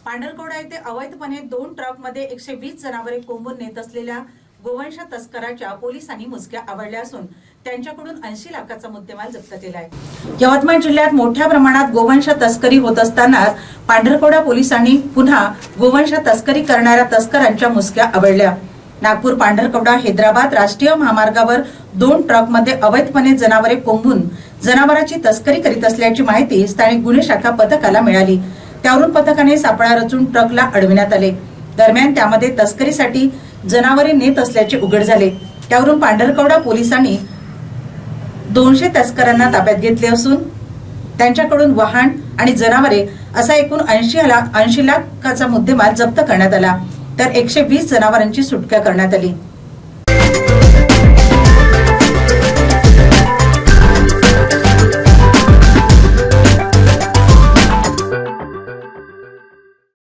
पांढरकवडा येथे अवैधपणे 2 ट्रकमध्ये 120 जनावरे कोंबून नेत असलेल्या गोवंश तस्कराच्या पोलिसांनी मुसक्या आवळल्या असून त्यांच्याकडून 80 लाखाचा मुद्देमाल जप्त केला आहे। यवतमाळ जिल्ह्यात मोठ्या प्रमाणात गोवंश तस्करी होत असताना पांढरकवडा पोलिसांनी पुन्हा गोवंश तस्करी करणाऱ्या तस्करांच्या मुसक्या आवळल्या। नागपूर पांढरकवडा हैदराबाद राष्ट्रीय महामार्गावर 2 ट्रकमध्ये अवैधपणे जनावरे कोंबून जनावरांची तस्करी करीत असल्याची माहिती स्थानिक गुन्हे शाखा पथकाला मिळाली। त्यावरून पथकाने सापळा रचून ट्रकला अडविण्यात आले। दरम्यान त्यामध्ये तस्करीसाठी जनावरे नेत असल्याचे उघड झाले। त्यावरून पांढरकवडा पोलिसांनी 200 तस्करांना ताब्यात घेतले असून त्यांच्याकडून वाहन आणि जनावरे असा एकूण 80 लाखाचा मुद्देमाल जप्त करण्यात आला, तर 120 जनावरांची सुटका करण्यात आली।